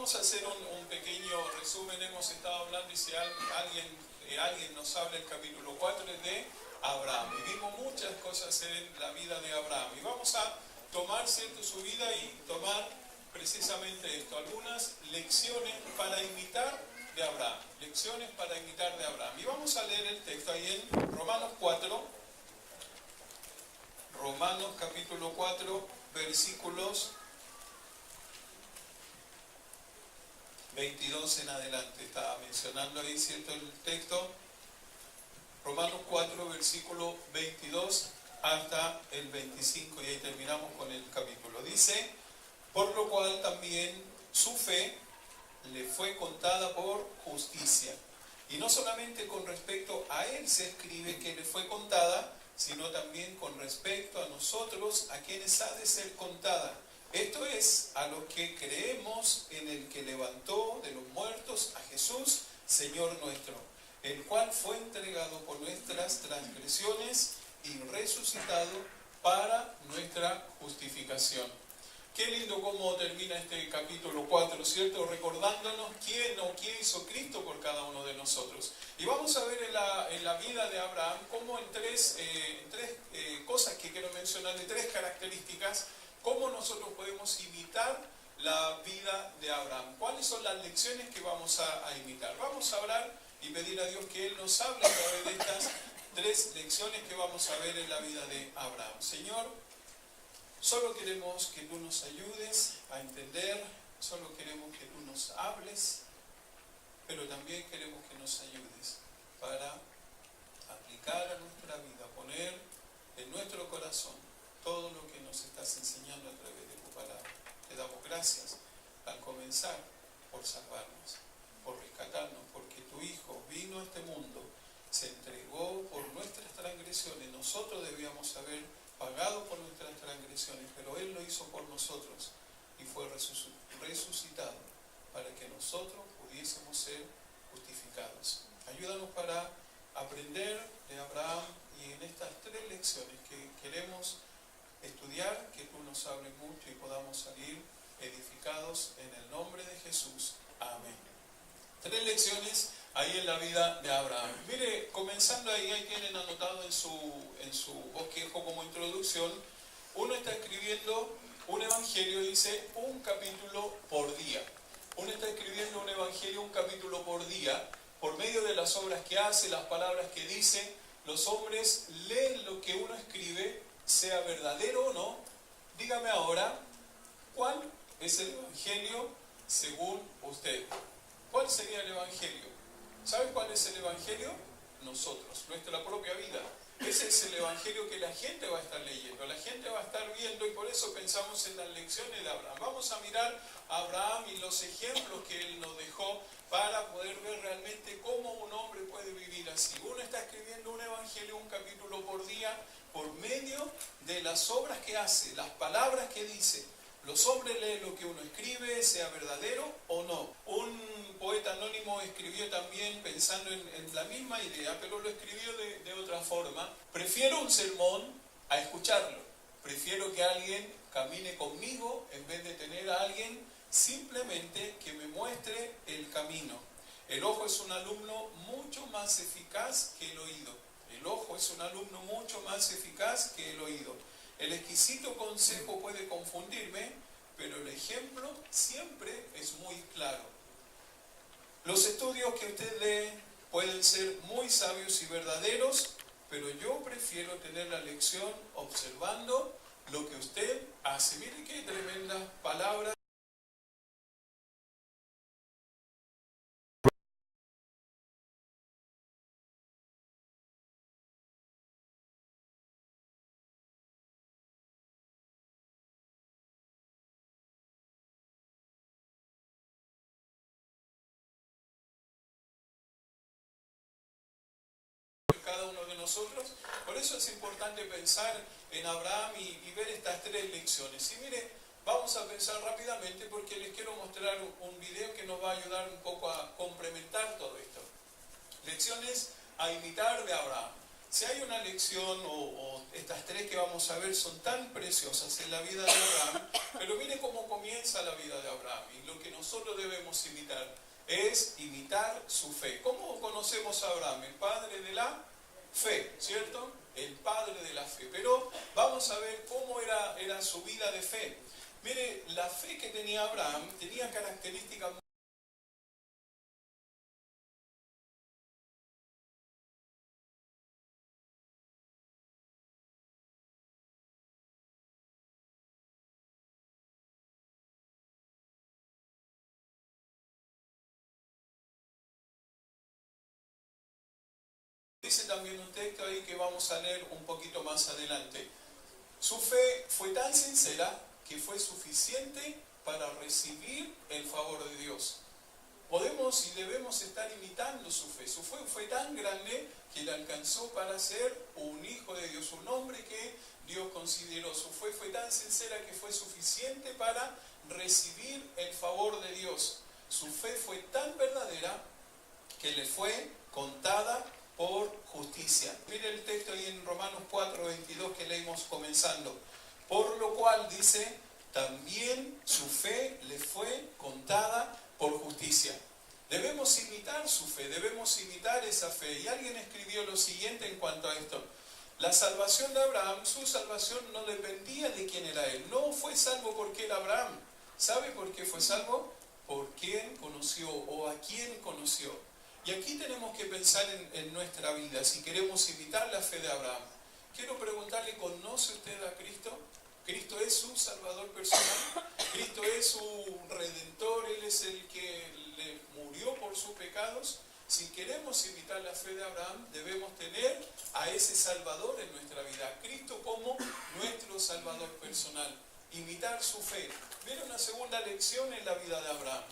vamos a hacer un pequeño resumen. Hemos estado hablando, y si alguien nos habla el capítulo 4 de Abraham. Vivimos muchas cosas en la vida de Abraham. Y vamos a tomar, ¿cierto?, su vida y tomar precisamente esto. Algunas lecciones para imitar de Abraham. Lecciones para imitar de Abraham. Y vamos a leer el texto ahí en Romanos 4. Romanos capítulo 4, versículos 22 en adelante. Estaba mencionando ahí, ¿cierto?, el texto. Romanos 4, versículo 22 hasta el 25, y ahí terminamos con el capítulo. Dice: por lo cual también su fe le fue contada por justicia. Y no solamente con respecto a él se escribe que le fue contada, sino también con respecto a nosotros, a quienes ha de ser contada. Esto es, a los que creemos en el que levantó de los muertos a Jesús, Señor nuestro, el cual fue entregado por nuestras transgresiones y resucitado para nuestra justificación. Qué lindo cómo termina este capítulo 4, ¿cierto? Recordándonos quién hizo Cristo por cada uno de nosotros. Y vamos a ver en la vida de Abraham cómo en tres cosas que quiero mencionar, de tres características, cómo nosotros podemos imitar la vida de Abraham. ¿Cuáles son las lecciones que vamos a imitar? Vamos a orar y pedir a Dios que Él nos hable a través de estas tres lecciones que vamos a ver en la vida de Abraham. Señor, solo queremos que tú nos ayudes a entender, solo queremos que tú nos hables, pero también queremos que nos ayudes para aplicar a nuestra vida, poner en nuestro corazón todo lo que nos estás enseñando a través de tu palabra. Te damos gracias al comenzar por salvarnos, por rescatarnos, porque tu Hijo vino a este mundo, se entregó por nuestras transgresiones. Nosotros debíamos haber pagado por nuestras transgresiones, pero Él lo hizo por nosotros y fue resucitado para que nosotros pudiésemos ser justificados. Ayúdanos para aprender de Abraham y en estas tres lecciones que queremos estudiar, que tú nos hables mucho y podamos salir edificados en el nombre de Jesús. Amén. Tres lecciones ahí en la vida de Abraham. Mire, comenzando ahí tienen anotado en su bosquejo como introducción, uno está escribiendo un evangelio, dice, un capítulo por día. Uno está escribiendo un evangelio, un capítulo por día, por medio de las obras que hace, las palabras que dice. Los hombres leen lo que uno escribe, sea verdadero o no. Dígame ahora, ¿cuál es el evangelio según usted? ¿Cuál sería el evangelio? ¿Sabe cuál es el evangelio? Nosotros, nuestra propia vida. Ese es el evangelio que la gente va a estar leyendo, la gente va a estar viendo, y por eso pensamos en las lecciones de Abraham. Vamos a mirar a Abraham y los ejemplos que él nos dejó para poder ver realmente cómo un hombre puede vivir así. Uno está escribiendo un evangelio, un capítulo por día, por medio de las obras que hace, las palabras que dice. Los hombres leen lo que uno escribe, sea verdadero o no. Un poeta anónimo escribió también pensando en la misma idea, pero lo escribió de otra forma. Prefiero un sermón a escucharlo. Prefiero que alguien camine conmigo en vez de tener a alguien simplemente que me muestre el camino. El ojo es un alumno mucho más eficaz que el oído. El ojo es un alumno mucho más eficaz que el oído. El exquisito consejo puede confundirme, pero el ejemplo siempre es muy claro. Los estudios que usted lee pueden ser muy sabios y verdaderos, pero yo prefiero tener la lección observando lo que usted hace. Mire qué tremendas palabras. Cada uno de nosotros. Por eso es importante pensar en Abraham y ver estas tres lecciones. Y mire, vamos a pensar rápidamente porque les quiero mostrar un video que nos va a ayudar un poco a complementar todo esto. Lecciones a imitar de Abraham. Si hay una lección o estas tres que vamos a ver son tan preciosas en la vida de Abraham, pero mire cómo comienza comienza la vida de Abraham y lo que nosotros debemos imitar es imitar su fe. ¿Cómo conocemos a Abraham? El padre de la fe, ¿cierto? El padre de la fe. Pero vamos a ver cómo era su vida de fe. Mire, la fe que tenía Abraham tenía características. Dice también un texto ahí que vamos a leer un poquito más adelante. Su fe fue tan sincera que fue suficiente para recibir el favor de Dios. Podemos y debemos estar imitando su fe. Su fe fue tan grande que le alcanzó para ser un hijo de Dios, un hombre que Dios consideró. Su fe fue tan sincera que fue suficiente para recibir el favor de Dios. Su fe fue tan verdadera que le fue contada por justicia. Mire el texto ahí en Romanos 4:22 que leímos comenzando. Por lo cual dice, también su fe le fue contada por justicia. Debemos imitar su fe, debemos imitar esa fe. Y alguien escribió lo siguiente en cuanto a esto. La salvación de Abraham, su salvación no dependía de quién era él. No fue salvo porque era Abraham. ¿Sabe por qué fue salvo? Por quién conoció o a quién conoció. Y aquí tenemos que pensar en nuestra vida, si queremos imitar la fe de Abraham. Quiero preguntarle, ¿conoce usted a Cristo? Cristo es su Salvador personal, Cristo es su Redentor, Él es el que le murió por sus pecados. Si queremos imitar la fe de Abraham, debemos tener a ese Salvador en nuestra vida, a Cristo como nuestro Salvador personal, imitar su fe. Mira una segunda lección en la vida de Abraham,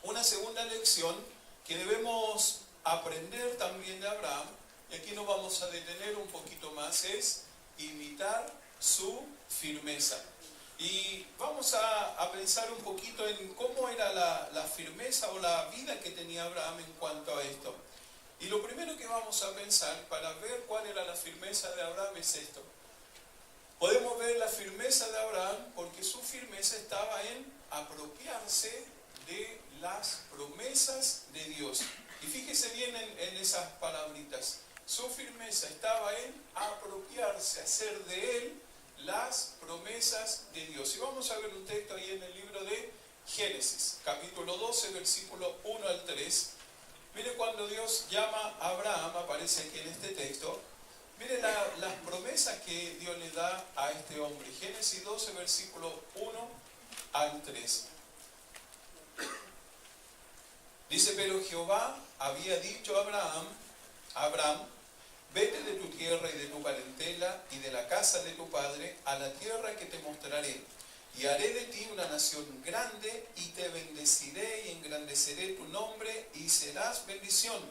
una segunda lección que debemos aprender también de Abraham, y aquí nos vamos a detener un poquito más, es imitar su firmeza. Y vamos a pensar un poquito en cómo era la firmeza o la vida que tenía Abraham en cuanto a esto. Y lo primero que vamos a pensar para ver cuál era la firmeza de Abraham es esto. Podemos ver la firmeza de Abraham porque su firmeza estaba en apropiarse de las promesas de Dios. Y fíjese bien en esas palabritas. Su firmeza estaba en apropiarse, hacer de él las promesas de Dios. Y vamos a ver un texto ahí en el libro de Génesis, capítulo 12, versículo 1 al 3. Mire cuando Dios llama a Abraham, aparece aquí en este texto. Mire las promesas que Dios le da a este hombre. Génesis 12, versículo 1 al 3. Dice, pero Jehová había dicho a Abraham, vete de tu tierra y de tu parentela y de la casa de tu padre a la tierra que te mostraré. Y haré de ti una nación grande y te bendeciré y engrandeceré tu nombre y serás bendición.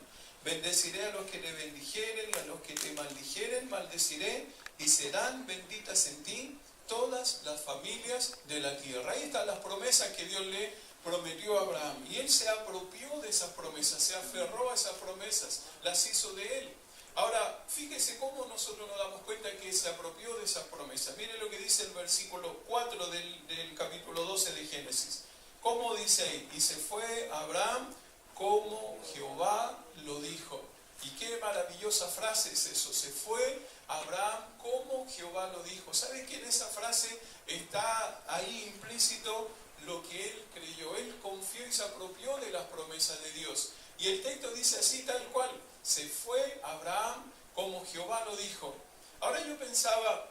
Bendeciré a los que te bendijeren y a los que te maldijeren, maldeciré y serán benditas en ti todas las familias de la tierra. Ahí están las promesas que Dios le prometió a Abraham. Y él se apropió de esas promesas, se aferró a esas promesas, las hizo de él. Ahora, fíjese cómo nosotros nos damos cuenta que se apropió de esas promesas. Mire lo que dice el versículo 4 del capítulo 12 de Génesis. ¿Cómo dice ahí? Y se fue Abraham como Jehová lo dijo. Y qué maravillosa frase es eso. Se fue Abraham como Jehová lo dijo. ¿Sabe que en esa frase está ahí implícito lo que él creyó? Él confió y se apropió de las promesas de Dios. Y el texto dice así tal cual. Se fue Abraham como Jehová lo dijo. Ahora yo pensaba,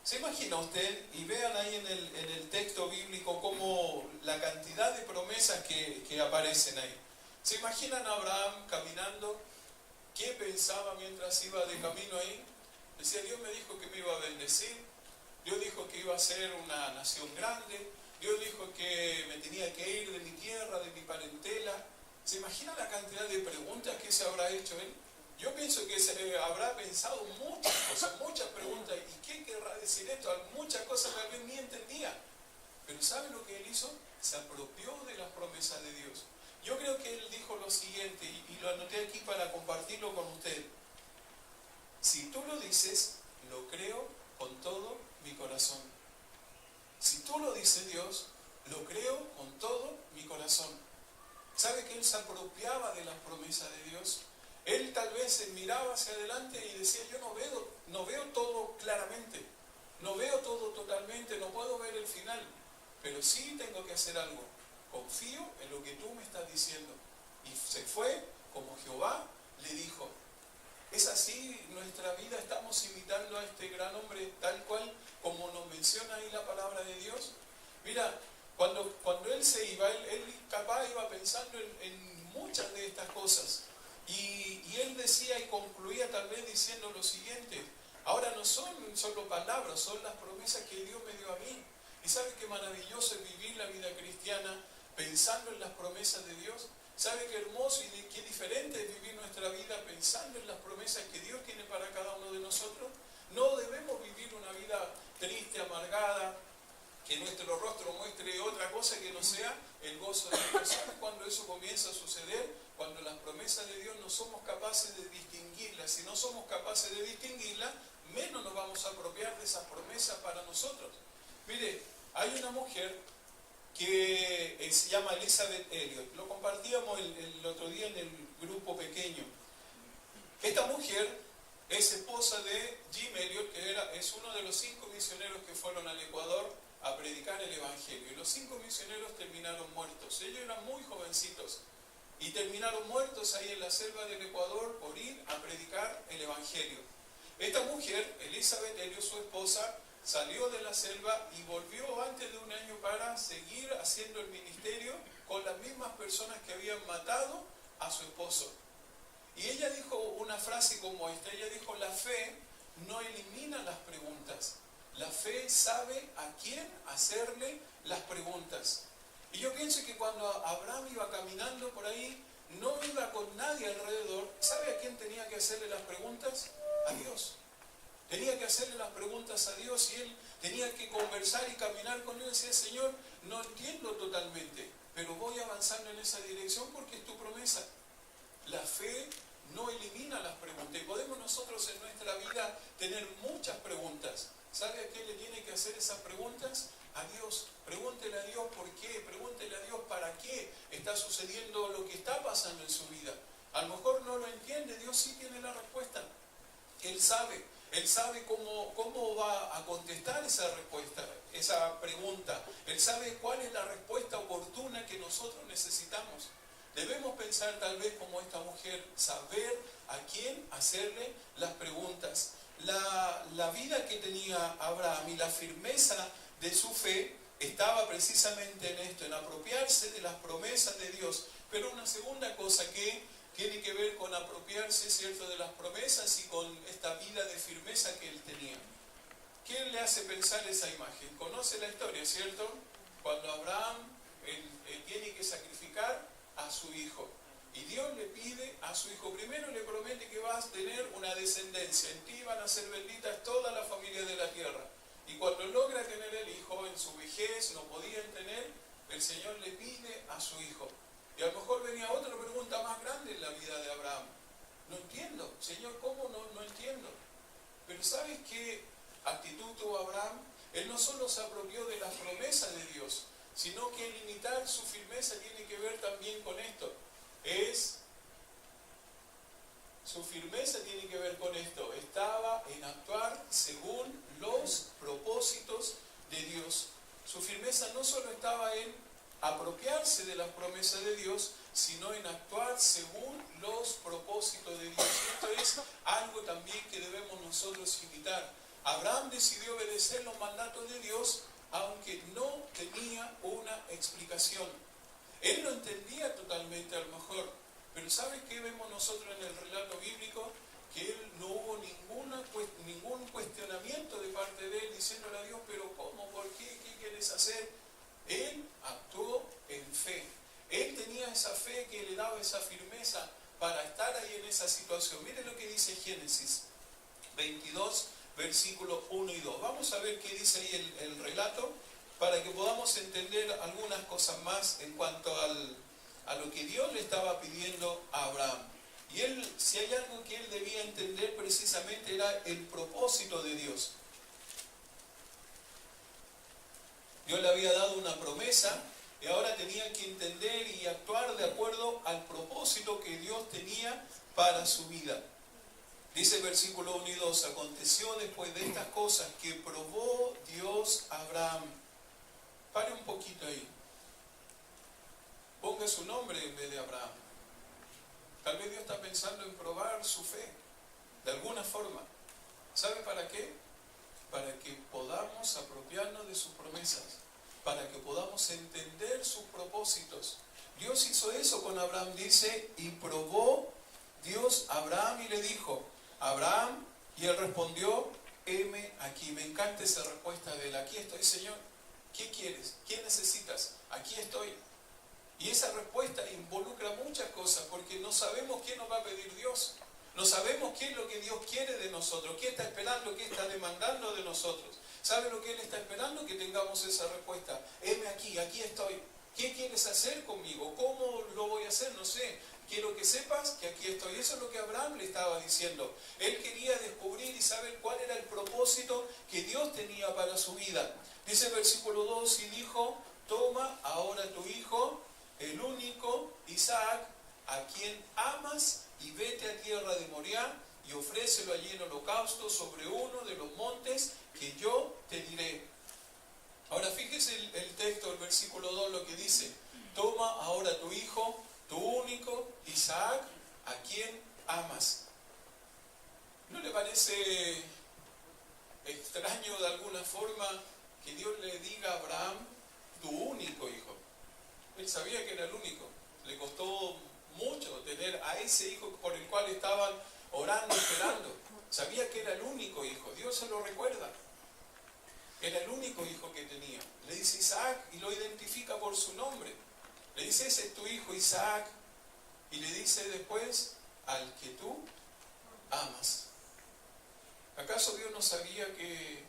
¿se imagina usted? Y vean ahí en el texto bíblico cómo la cantidad de promesas que aparecen ahí. ¿Se imaginan a Abraham caminando? ¿Qué pensaba mientras iba de camino ahí? Decía, Dios me dijo que me iba a bendecir. Dios dijo que iba a ser una nación grande. Dios dijo que me tenía que ir de mi tierra, de mi parentela. ¿Se imagina la cantidad de preguntas que se habrá hecho él? Yo pienso que se habrá pensado muchas cosas, muchas preguntas. ¿Y qué querrá decir esto? Muchas cosas que tal vez ni entendía. Pero ¿sabe lo que él hizo? Se apropió de las promesas de Dios. Yo creo que él dijo lo siguiente, y lo anoté aquí para compartirlo con usted. Si tú lo dices, lo creo con todo mi corazón. Si tú lo dices, Dios, lo creo con todo mi corazón. ¿Sabe que él se apropiaba de las promesas de Dios? Él tal vez se miraba hacia adelante y decía, yo no veo todo claramente, no veo todo totalmente, no puedo ver el final, pero sí tengo que hacer algo. Confío en lo que tú me estás diciendo. Y se fue como Jehová le dijo. Es así nuestra vida, estamos imitando a este gran hombre tal cual como nos menciona ahí la palabra de Dios. Mira, cuando él se iba, él capaz iba pensando en muchas de estas cosas. Y él decía y concluía tal vez diciendo lo siguiente: ahora no son solo palabras, son las promesas que Dios me dio a mí. ¿Y sabe qué maravilloso es vivir la vida cristiana pensando en las promesas de Dios? ¿Sabe qué hermoso y qué diferente es vivir nuestra vida pensando en las promesas que Dios tiene para cada uno de nosotros? No debemos vivir una vida triste, amargada, que nuestro rostro muestre otra cosa que no sea el gozo de Dios. ¿Sabe cuando eso comienza a suceder? Cuando las promesas de Dios no somos capaces de distinguirlas. Si no somos capaces de distinguirlas, menos nos vamos a apropiar de esas promesas para nosotros. Mire, hay una mujer que se llama Elizabeth Elliot. Lo compartíamos el otro día en el grupo pequeño. Esta mujer es esposa de Jim Elliot, que es uno de los 5 misioneros que fueron al Ecuador a predicar el Evangelio. Y los 5 misioneros terminaron muertos. Ellos eran muy jovencitos y terminaron muertos ahí en la selva del Ecuador por ir a predicar el Evangelio. Esta mujer, Elizabeth Elliot, su esposa, salió de la selva y volvió antes de un año para seguir haciendo el ministerio con las mismas personas que habían matado a su esposo. Y ella dijo una frase como esta, ella dijo: la fe no elimina las preguntas, la fe sabe a quién hacerle las preguntas. Y yo pienso que cuando Abraham iba caminando por ahí, no iba con nadie alrededor. ¿Sabe a quién tenía que hacerle las preguntas? A Dios. Tenía que hacerle las preguntas a Dios y él tenía que conversar y caminar con Dios y decía: Señor, no entiendo totalmente, pero voy avanzando en esa dirección porque es tu promesa. La fe no elimina las preguntas y podemos nosotros en nuestra vida tener muchas preguntas. ¿Sabe a quién le tiene que hacer esas preguntas? A Dios. Pregúntele a Dios por qué, pregúntele a Dios para qué está sucediendo lo que está pasando en su vida. A lo mejor no lo entiende, Dios sí tiene la respuesta. Él sabe cómo va a contestar esa respuesta, esa pregunta. Él sabe cuál es la respuesta oportuna que nosotros necesitamos. Debemos pensar tal vez como esta mujer, saber a quién hacerle las preguntas. La vida que tenía Abraham y la firmeza de su fe estaba precisamente en esto, en apropiarse de las promesas de Dios. Pero una segunda cosa que tiene que ver con apropiarse, ¿cierto?, de las promesas y con esta vida de firmeza que él tenía. ¿Qué le hace pensar esa imagen? Conoce la historia, ¿cierto? Cuando Abraham tiene que sacrificar a su hijo. Y Dios le pide a su hijo, primero le promete que vas a tener una descendencia, en ti van a ser benditas todas las familias de la tierra. Y cuando logra tener el hijo, en su vejez no podía tener, el Señor le pide a su hijo. Y a lo mejor venía otra pregunta más grande en la vida de Abraham. No entiendo, Señor, ¿cómo no entiendo? Pero ¿sabes qué actitud tuvo Abraham? Él no solo se apropió de las promesas de Dios, sino que limitar su firmeza tiene que ver también con esto. Su firmeza tiene que ver con esto. Estaba en actuar según los propósitos de Dios. Su firmeza no solo estaba en apropiarse de las promesas de Dios, sino en actuar según los propósitos de Dios. Esto es algo también que debemos nosotros imitar. Abraham decidió obedecer los mandatos de Dios, aunque no tenía una explicación. Él lo entendía totalmente a lo mejor, pero ¿sabe qué vemos nosotros en el relato bíblico? Que él no hubo ningún cuestionamiento de parte de él diciéndole a Dios: pero ¿cómo? ¿Por qué? ¿Qué quieres hacer? Él actuó en fe. Él tenía esa fe que le daba esa firmeza para estar ahí en esa situación. Mire lo que dice Génesis 22, versículos 1 y 2. Vamos a ver qué dice ahí el relato para que podamos entender algunas cosas más en cuanto a lo que Dios le estaba pidiendo a Abraham. Y él, si hay algo que él debía entender precisamente, era el propósito de Dios. Dios le había dado una promesa y ahora tenía que entender y actuar de acuerdo al propósito que Dios tenía para su vida. Dice el versículo 1 y 2, aconteció después de estas cosas que probó Dios a Abraham. Pare un poquito ahí. Ponga su nombre en vez de Abraham. Tal vez Dios está pensando en probar su fe, de alguna forma. ¿Sabe para qué? Para que podamos apropiarnos de sus promesas, para que podamos entender sus propósitos. Dios hizo eso con Abraham, dice, y probó Dios a Abraham y le dijo, Abraham, y él respondió, heme aquí. Me encanta esa respuesta de él, aquí estoy, Señor. ¿Qué quieres? ¿Qué necesitas? Aquí estoy. Y esa respuesta involucra muchas cosas, porque no sabemos qué nos va a pedir Dios. No sabemos qué es lo que Dios quiere de nosotros, qué está esperando, qué está demandando de nosotros. ¿Sabe lo que Él está esperando? Que tengamos esa respuesta. Heme aquí, aquí estoy. ¿Qué quieres hacer conmigo? ¿Cómo lo voy a hacer? No sé. Quiero que sepas que aquí estoy. Eso es lo que Abraham le estaba diciendo. Él quería descubrir y saber cuál era el propósito que Dios tenía para su vida. Dice el versículo 2, y dijo, toma ahora tu hijo, el único, Isaac, a quien amas, y vete a tierra de Moriah, y ofrécelo allí en holocausto sobre uno de los montes que yo te diré. Ahora fíjese el texto, el versículo 2, lo que dice, toma ahora tu hijo, tu único, Isaac, a quien amas. ¿No le parece extraño de alguna forma que Dios le diga a Abraham, tu único hijo? Él sabía que era el único. Le costó mucho tener a ese hijo por el cual estaban orando, esperando. Sabía que era el único hijo. Dios se lo recuerda. Era el único hijo que tenía. Le dice Isaac y lo identifica por su nombre. Le dice, ese es tu hijo Isaac. Y le dice después, al que tú amas. ¿Acaso Dios no sabía que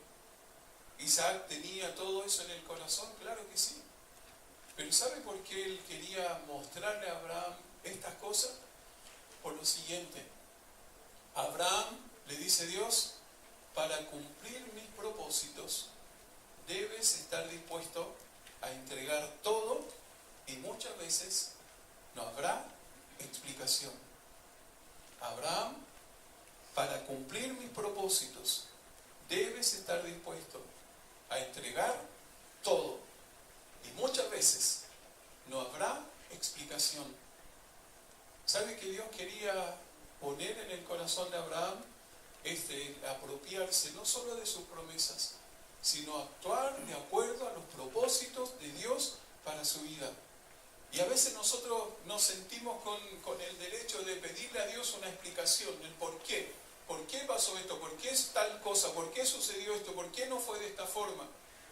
Isaac tenía todo eso en el corazón? Claro que sí. Pero ¿sabe por qué él quería mostrarle a Abraham estas cosas? Por lo siguiente. Abraham, le dice Dios, para cumplir mis propósitos, debes estar dispuesto a entregar todo y muchas veces no habrá explicación. Abraham, para cumplir mis propósitos, debes estar dispuesto a entregar todo. Y muchas veces no habrá explicación. ¿Sabe que Dios quería poner en el corazón de Abraham apropiarse no solo de sus promesas, sino actuar de acuerdo a los propósitos de Dios para su vida? Y a veces nosotros nos sentimos con el derecho de pedirle a Dios una explicación del por qué. ¿Por qué pasó esto? ¿Por qué es tal cosa? ¿Por qué sucedió esto? ¿Por qué no fue de esta forma?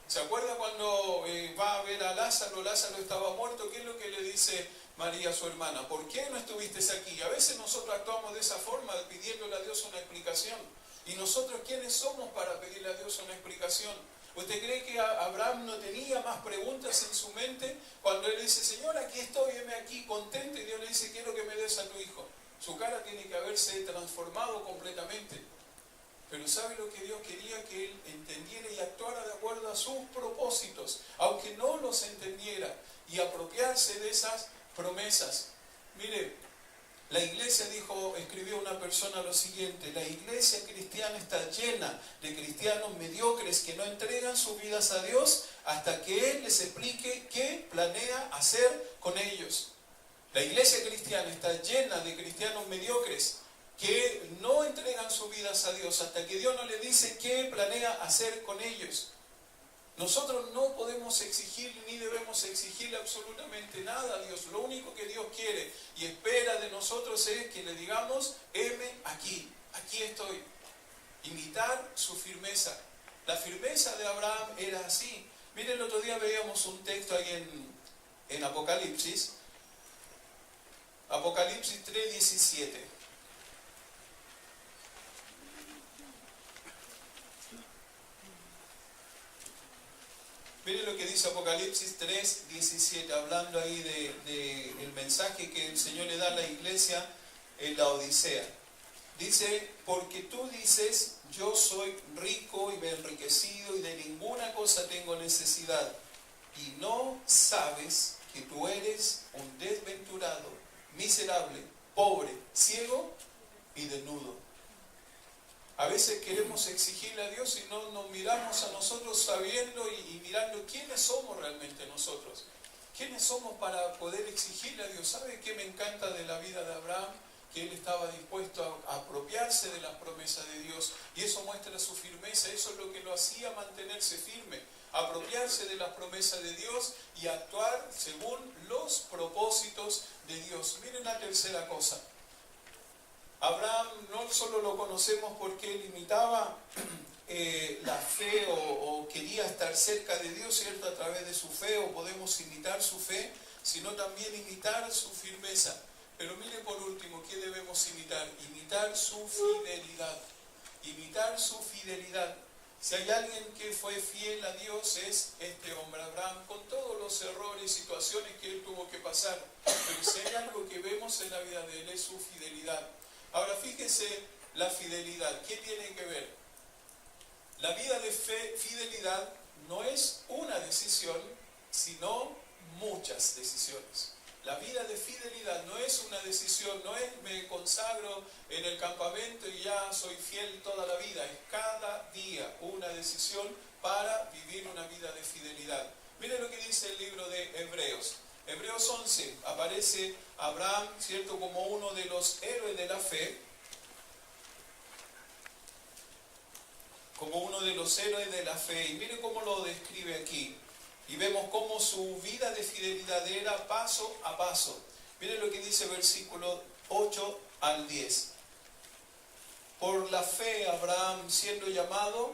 ¿Se acuerda cuando va a ver a Lázaro? Lázaro estaba muerto. ¿Qué es lo que le dice María, su hermana? ¿Por qué no estuviste aquí? A veces nosotros actuamos de esa forma, pidiéndole a Dios una explicación. ¿Y nosotros quiénes somos para pedirle a Dios una explicación? ¿Usted cree que Abraham no tenía más preguntas en su mente cuando él dice, Señor, aquí estoy, heme aquí, contento? Y Dios le dice, quiero que me des a tu hijo. Su cara tiene que haberse transformado completamente. Pero ¿sabe lo que Dios quería? Que él entendiera y actuara de acuerdo a sus propósitos, aunque no los entendiera, y apropiarse de esas promesas. Mire, la iglesia escribió una persona lo siguiente: la iglesia cristiana está llena de cristianos mediocres que no entregan sus vidas a Dios hasta que Él les explique qué planea hacer con ellos. La iglesia cristiana está llena de cristianos mediocres que no entregan sus vidas a Dios hasta que Dios no le dice qué planea hacer con ellos. Nosotros no podemos exigir ni debemos exigirle absolutamente nada a Dios. Lo único que Dios quiere y espera de nosotros es que le digamos, heme aquí, aquí estoy. Imitar su firmeza. La firmeza de Abraham era así. Miren, el otro día veíamos un texto ahí en Apocalipsis. Apocalipsis 3:17. Miren lo que dice Apocalipsis 3:17, hablando ahí del mensaje que el Señor le da a la iglesia en la Odisea. Dice, porque tú dices, yo soy rico y me he enriquecido y de ninguna cosa tengo necesidad, sabes que tú eres un desventurado, miserable, pobre, ciego y desnudo? A veces queremos exigirle a Dios y no nos miramos a nosotros sabiendo y mirando quiénes somos realmente nosotros. ¿Quiénes somos para poder exigirle a Dios? ¿Sabe qué me encanta de la vida de Abraham? Que él estaba dispuesto a apropiarse de las promesas de Dios, y eso muestra su firmeza. Eso es lo que lo hacía mantenerse firme, apropiarse de las promesas de Dios y actuar según los propósitos de Dios. Miren la tercera cosa. Abraham no solo lo conocemos porque él imitaba la fe o quería estar cerca de Dios, ¿cierto? A través de su fe, o podemos imitar su fe, sino también imitar su firmeza. Pero mire, por último, ¿qué debemos imitar? Imitar su fidelidad. Imitar su fidelidad. Si hay alguien que fue fiel a Dios, es este hombre, Abraham, con todos los errores y situaciones que él tuvo que pasar. Pero si hay algo que vemos en la vida de él, es su fidelidad. Ahora fíjese la fidelidad. ¿Qué tiene que ver? La vida de fidelidad no es una decisión, sino muchas decisiones. La vida de fidelidad no es una decisión, no es me consagro en el campamento y ya soy fiel toda la vida. Es cada día una decisión para vivir una vida de fidelidad. Miren lo que dice el libro de Hebreos. Hebreos 11, aparece Abraham, ¿cierto?, como uno de los héroes de la fe. Como uno de los héroes de la fe. Y miren cómo lo describe aquí. Y vemos cómo su vida de fidelidad era paso a paso. Miren lo que dice versículo 8 al 10. Por la fe Abraham, siendo llamado,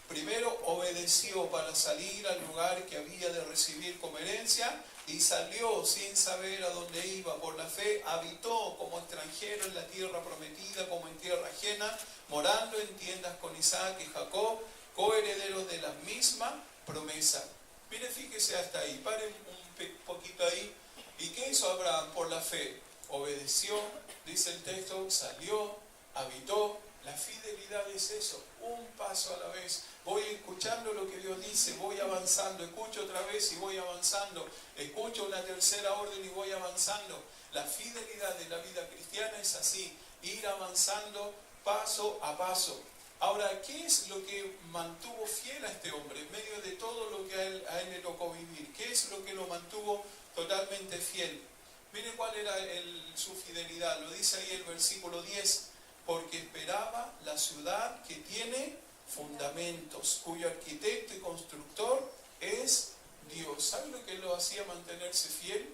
primero obedeció para salir al lugar que había de recibir como herencia, y salió sin saber a dónde iba. Por la fe habitó como extranjero en la tierra prometida, como en tierra ajena, morando en tiendas con Isaac y Jacob, coherederos de la misma promesa. Mire, fíjese hasta ahí, paren un poquito ahí. ¿Y qué hizo Abraham por la fe? Obedeció, dice el texto, salió, habitó. La fidelidad es eso, un paso a la vez. Voy escuchando lo que Dios dice, voy avanzando, escucho otra vez y voy avanzando, escucho una tercera orden y voy avanzando. La fidelidad de la vida cristiana es así, ir avanzando paso a paso. Ahora, ¿qué es lo que mantuvo fiel a este hombre en medio de todo lo que a él le tocó vivir? ¿Qué es lo que lo mantuvo totalmente fiel? Miren cuál era su fidelidad, lo dice ahí el versículo 10. Porque esperaba la ciudad que tiene fundamentos, cuyo arquitecto y constructor es Dios. ¿Sabe lo que lo hacía mantenerse fiel?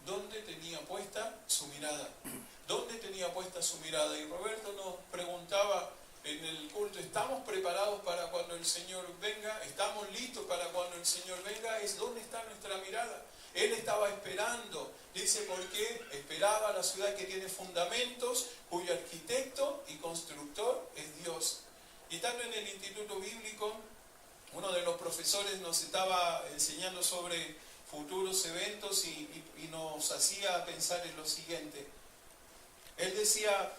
¿Dónde tenía puesta su mirada? ¿Dónde tenía puesta su mirada? Y Roberto nos preguntaba en el culto, ¿estamos preparados para cuando el Señor venga? ¿Estamos listos para cuando el Señor venga? Es ¿dónde está nuestra mirada? Él estaba esperando, dice, porque esperaba la ciudad que tiene fundamentos, cuyo arquitecto y constructor es Dios. Y estando en el instituto bíblico, uno de los profesores nos estaba enseñando sobre futuros eventos y nos hacía pensar en lo siguiente. Él decía,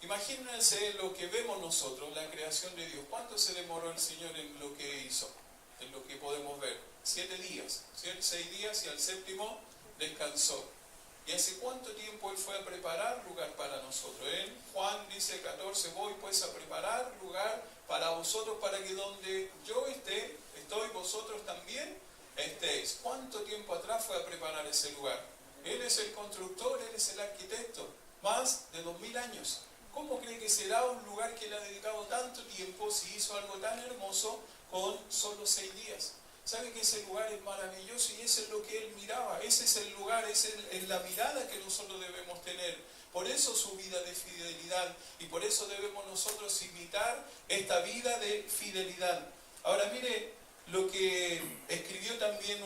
imagínense lo que vemos nosotros, la creación de Dios. ¿Cuánto se demoró el Señor en lo que hizo? En lo que podemos ver. 7 días, 6 días, y al séptimo descansó. ¿Y hace cuánto tiempo Él fue a preparar lugar para nosotros? En Juan dice 14, voy pues a preparar lugar para vosotros, para que donde yo estoy, vosotros también estéis. ¿Cuánto tiempo atrás fue a preparar ese lugar? Él es el constructor, Él es el arquitecto. Más de 2000 años. ¿Cómo cree que será un lugar que le ha dedicado tanto tiempo si hizo algo tan hermoso con solo 6 días? ¿Sabe que ese lugar es maravilloso? Y eso es lo que él miraba. Ese es el lugar, es la mirada que nosotros debemos tener. Por eso su vida de fidelidad, y por eso debemos nosotros imitar esta vida de fidelidad. Ahora mire lo que escribió también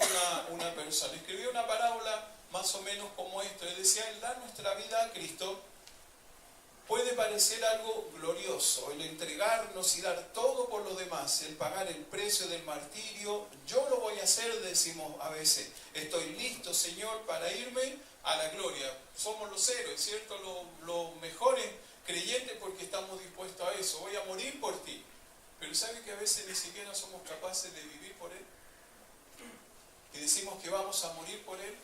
una persona. Escribió una parábola más o menos como esto. Él decía, el dar nuestra vida a Cristo puede parecer algo glorioso, el entregarnos y dar todo por los demás, el pagar el precio del martirio. Yo lo voy a hacer, decimos a veces. Estoy listo, Señor, para irme a la gloria. Somos los héroes, ¿cierto? Los mejores creyentes porque estamos dispuestos a eso. Voy a morir por ti. Pero ¿sabe que a veces ni siquiera somos capaces de vivir por Él? Y decimos que vamos a morir por Él.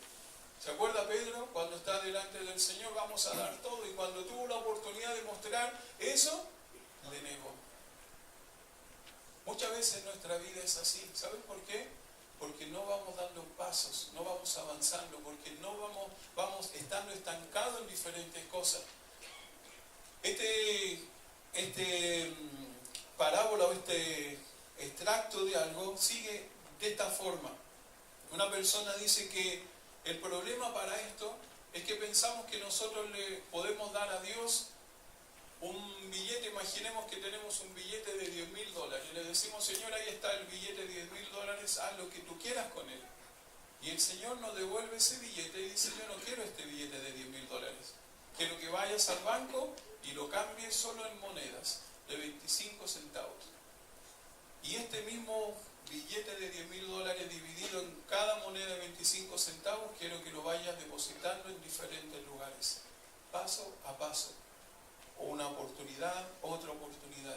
¿Se acuerda Pedro? Cuando está delante del Señor, vamos a dar todo. Y cuando tuvo la oportunidad de mostrar eso, le negó. Muchas veces nuestra vida es así. ¿Saben por qué? Porque no vamos dando pasos, no vamos avanzando, porque no vamos estando estancados en diferentes cosas. Parábola o este extracto de algo sigue de esta forma. Una persona dice que el problema para esto es que pensamos que nosotros le podemos dar a Dios un billete. Imaginemos que tenemos un billete de $10.000 y le decimos: Señor, ahí está el billete de $10.000, haz lo que tú quieras con él. Y el Señor nos devuelve ese billete y dice: yo no quiero este billete de $10.000, quiero que vayas al banco y lo cambies solo en monedas de 25 centavos. Y este mismo billete de $10.000 dividido en cada moneda de 25 centavos, quiero que lo vayas depositando en diferentes lugares, paso a paso. O una oportunidad, otra oportunidad.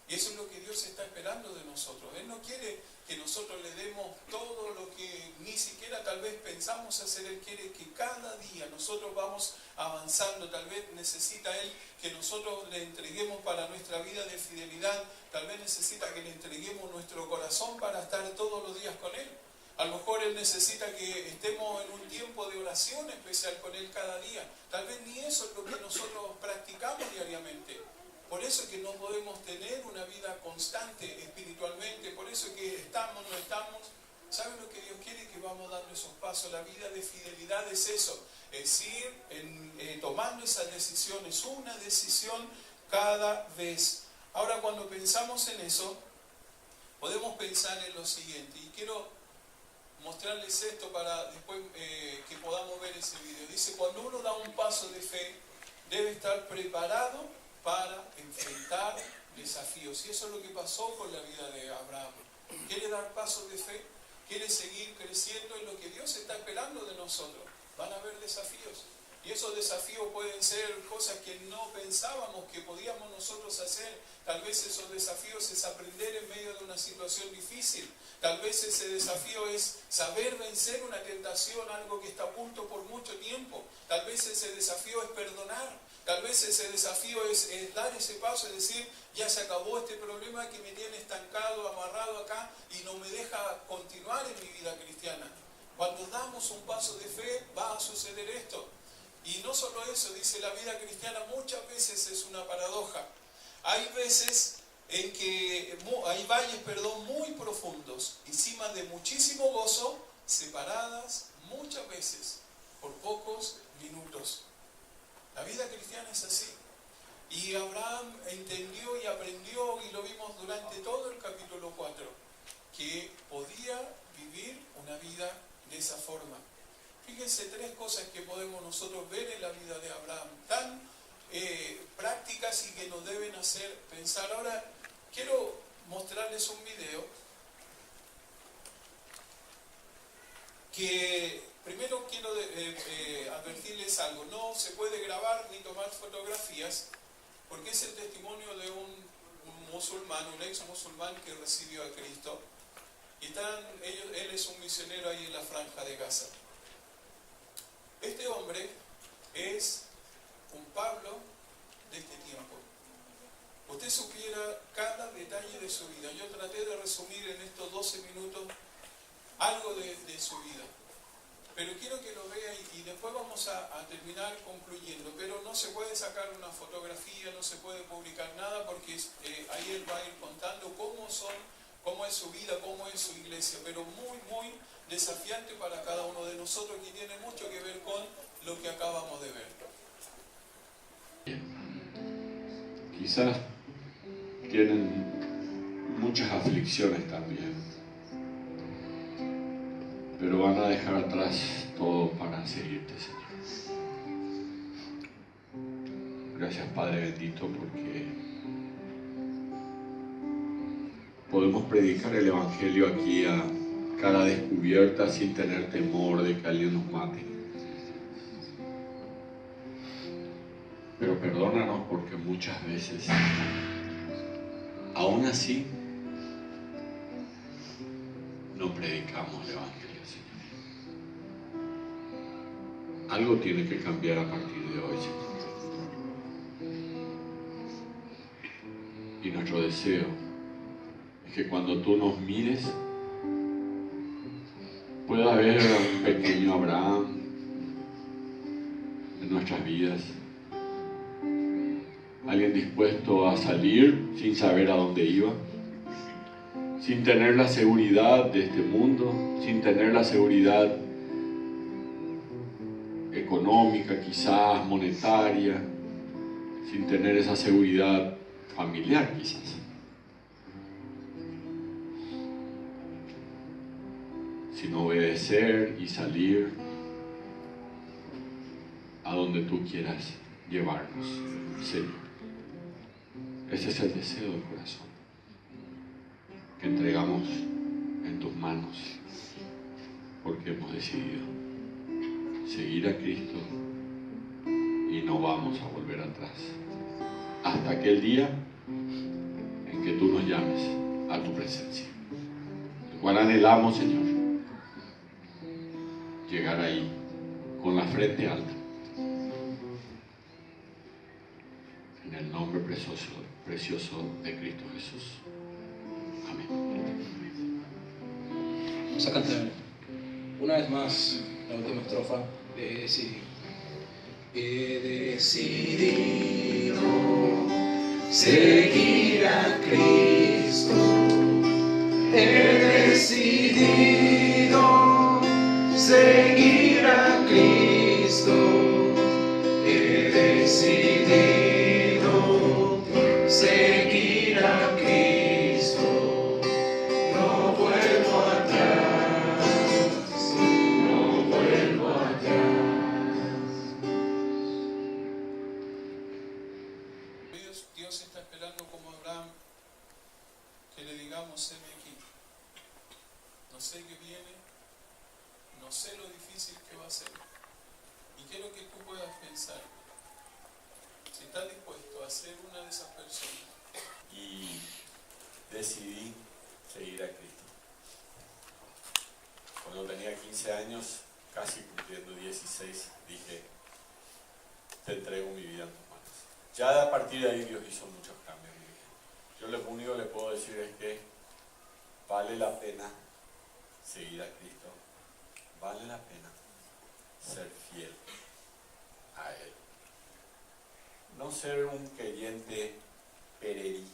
Y eso es lo que Dios está esperando de nosotros. Él no quiere que nosotros le demos todo lo que ni siquiera tal vez pensamos hacer. Él quiere que cada día nosotros vamos avanzando. Tal vez necesita Él que nosotros le entreguemos para nuestra vida de fidelidad. Tal vez necesita que le entreguemos nuestro corazón para estar todos los días con Él. A lo mejor Él necesita que estemos en un tiempo de oración especial con Él cada día. Tal vez ni eso es lo que nosotros practicamos diariamente. Por eso es que no podemos tener una vida constante espiritualmente. Por eso es que estamos, no estamos. ¿Saben lo que Dios quiere? Que vamos dando esos pasos. La vida de fidelidad es eso. Es ir tomando esas decisiones. Una decisión cada vez. Ahora, cuando pensamos en eso, podemos pensar en lo siguiente. Y quiero mostrarles esto para después que podamos ver ese video. Dice: cuando uno da un paso de fe, debe estar preparado para enfrentar desafíos. Y eso es lo que pasó con la vida de Abraham. Quiere dar pasos de fe, quiere seguir creciendo en lo que Dios está esperando de nosotros. Van a haber desafíos. Y esos desafíos pueden ser cosas que no pensábamos que podíamos nosotros hacer. Tal vez esos desafíos es aprender en medio de una situación difícil. Tal vez ese desafío es saber vencer una tentación, algo que está a punto por mucho tiempo. Tal vez ese desafío es perdonar. Tal vez ese desafío es dar ese paso, es decir: ya se acabó este problema que me tiene estancado, amarrado acá y no me deja continuar en mi vida cristiana. Cuando damos un paso de fe va a suceder esto. Y no solo eso, dice, la vida cristiana muchas veces es una paradoja. Hay veces en que hay valles, muy profundos, encima de muchísimo gozo, separadas muchas veces por pocos minutos. La vida cristiana es así. Y Abraham entendió y aprendió, y lo vimos durante todo el capítulo 4, que podía vivir una vida de esa forma. Fíjense 3 cosas que podemos nosotros ver en la vida de Abraham, tan prácticas y que nos deben hacer pensar. Ahora, quiero mostrarles un video que primero quiero advertirles algo. No se puede grabar ni tomar fotografías porque es el testimonio de un musulmán, un ex musulmán que recibió a Cristo. Y él es un misionero ahí en la Franja de Gaza. Este hombre es un Pablo de este tiempo. Usted supiera cada detalle de su vida. Yo traté de resumir en estos 12 minutos algo de su vida. Pero quiero que lo vea y después vamos a terminar concluyendo. Pero no se puede sacar una fotografía, no se puede publicar nada porque ahí él va a ir contando cómo es su vida, cómo es su iglesia. Pero muy, muy desafiante para cada uno de nosotros, que tiene mucho que ver con lo que acabamos de ver. Quizás tienen muchas aflicciones también, pero van a dejar atrás todo para seguirte, Señor. Gracias, Padre bendito, porque podemos predicar el Evangelio aquí a cara descubierta sin tener temor de que alguien nos mate. Pero perdónanos porque muchas veces, aún así, no predicamos el Evangelio, Señor. Algo tiene que cambiar a partir de hoy, Señor. Y nuestro deseo es que cuando tú nos mires, pueda haber un pequeño Abraham en nuestras vidas. Alguien dispuesto a salir sin saber a dónde iba, sin tener la seguridad de este mundo, sin tener la seguridad económica, quizás monetaria, sin tener esa seguridad familiar, quizás. Sino obedecer y salir a donde tú quieras llevarnos, Señor. Ese es el deseo del corazón que entregamos en tus manos, porque hemos decidido seguir a Cristo y no vamos a volver atrás hasta aquel día en que tú nos llames a tu presencia, el cual anhelamos, Señor, llegar ahí con la frente alta, en el nombre precioso de Cristo Jesús. Amén. Vamos a cantar una vez más la última estrofa de Decidir. He decidido seguir a Cristo. He decidido seguir a Cristo. He decidido seguir a Cristo. No vuelvo atrás, no vuelvo atrás. Dios está esperando como Abraham que le digamos, heme aquí. No sé qué viene, no sé lo difícil que va a ser. Y quiero que tú puedas pensar, si estás dispuesto a ser una de esas personas. Y decidí seguir a Cristo. Cuando tenía 15 años, casi cumpliendo 16, dije, te entrego mi vida en tus manos. Ya a partir de ahí Dios hizo muchos cambios en mi vida. Yo lo único que le puedo decir es que vale la pena seguir a Cristo, vale la pena ser fiel a Él. No ser un creyente pererí,